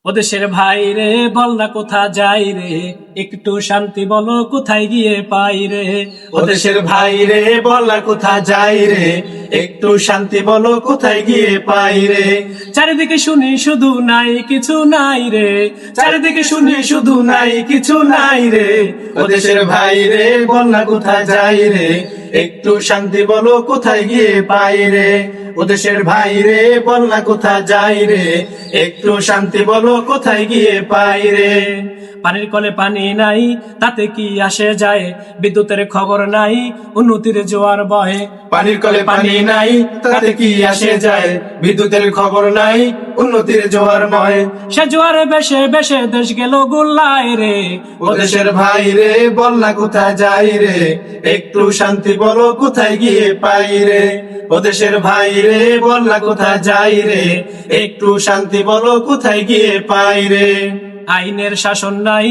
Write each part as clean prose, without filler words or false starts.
ও দেশের ভাই রে বল না কোথা যাই রে, একটু শান্তি বলো কোথায় গিয়ে পাই রে। ও দেশের ভাই রে বল না কোথা যাই রে, একটু শান্তি বলো কোথায় গিয়ে পাই রে। চারিদিকে শুনি শুধু নাই কিছু নাই রে, চারিদিকে শুনি শুধু নাই কিছু নাই রে। ও দেশের ভাই রে বল না কোথা যাই রে, একটু শান্তি বলো কোথায় গিয়ে পাই রে। ও দেশের ভাই রে বল না কোথা যাই রে, একটু শান্তি বলো কোথায় গিয়ে পাই রে। পানির কলে পানি নাই তাতে কি আসে যায়, বিদ্যুতের খবর নাই উন্নতির জোয়ার বহে। পানির কলে পানি নাই তাতে কি আসে যায়, বিদ্যুতের খবর নাই উন্নতির জোয়ার ময়। সে জোয়ারে বেশে বেশে দেশ গেল গোল্লায় রে। ও দেশের ভাই রে বল না কোথায় যাই রে, একটু শান্তি বলো কোথায় গিয়ে পাই রে। ও দেশের ভাই রে বল না কোথায় যাই রে, একটু শান্তি বলো কোথায় গিয়ে পাই রে। আইনের শাসন নাই,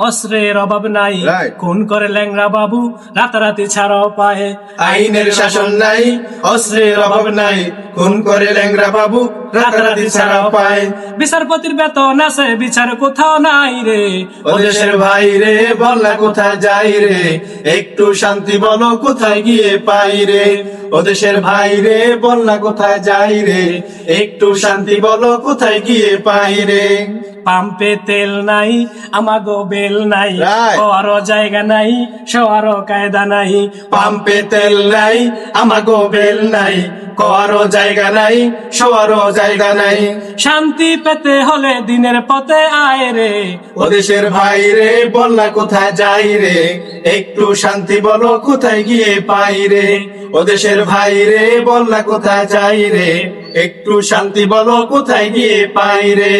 অস্ত্রের অভাব নাই, Right. খুন করে ল্যাংরা বাবু রাতারাতি ছাড়াও পায়। আইনের শাসন নাই, অস্ত্রের অভাব নাই, খুন করে ল্যাংরা বাবু রাতারাতি ছাড়াও পায়। বিচারপতির বেতন আছে বিচার কোথাও নাই রে। ও দেশের ভাই রে বল না কোথায় যাই রে, একটু শান্তি বলো কোথায় গিয়ে পাই রে। ও দেশের ভাই রে বল না কোথায় যাই রে, একটু শান্তি বলো কোথায় গিয়ে পাই রে। পাম্পে তেল নাই আমাগো বেল নাই, Right. খাওয়ারও জায়গা নাই শোয়ারও কায়দা নাই। পাম্পে তেল নাই আমাগো বেল নাই, কোয়ারও জায়গা নাই শোয়ারও জায়গা নাই। শান্তি পেতে হলে দিনের পথে আয় রে। ও দেশের ভাই রে বল না কোথায় যাই রে, একটু শান্তি বলো কোথায় গিয়ে পাই রে। ও দেশের ভাই রে বল না কোথায় যাই রে, একটু শান্তি বলো কোথায় গিয়ে পাই রে।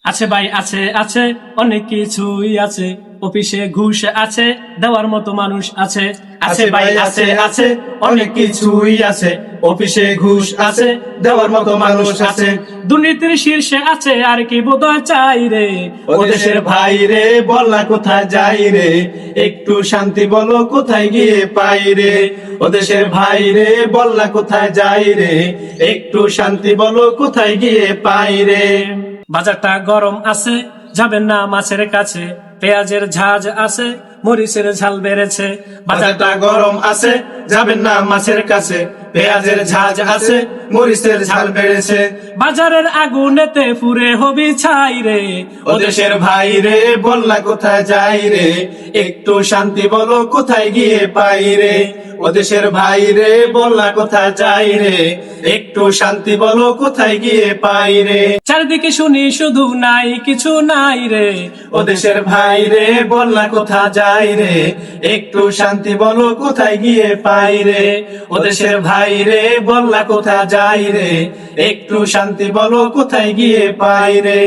আছে ভাই আছে আছে অনেক কিছুই আছে, অফিসে ঘুষ আছে দেওয়ার মতো মানুষ আছে। আছে ভাই আছে আছে অনেক কিছুই আছে, অফিসে ঘুষ আছে দেওয়ার মতো মানুষ আছে। দুর্নীতির শীর্ষে আছে আর কি বোধহয় চাই রে। ও দেশের ভাই রে বল না কোথায় যাই রে, একটু শান্তি বলো কোথায় গিয়ে পাই রে। ও দেশের ভাই রে বল না কোথায় যাই রে, একটু শান্তি বলো কোথায় গিয়ে পাই রে। বাজারটা গরম আছে যাবেন না মাছের কাছে, পেঁয়াজের ঝাঁজ আছে মরিচের ঝাল বেড়েছে। বাজারটা গরম আছে যাবেন না মাছের কাছে, পেঁয়াজের ঝাঁজ আছে মরিচের ঝাল বেড়েছে। বাজারের আগুনেতে পুরে হবি ছাই রে। ও দেশের ভাই রে বল না কোথায় যাই রে, একটু শান্তি বলো কোথায় গিয়ে পাই রে। ও দেশের ভাই রে বল না কোথায় যাই রে, একটু শান্তি বলো কোথায় গিয়ে পাই রে। চারিদিকে শুনি শুধু নাই কিছু নাই রে। ও দেশের ভাই রে বল না কোথায় যাই রে, একটু শান্তি বলো কোথায় গিয়ে পাই রে। ও দেশের ভাই রে বল না কোথায় যাই রে, একটু শান্তি বলো কোথায় গিয়ে পাই রে।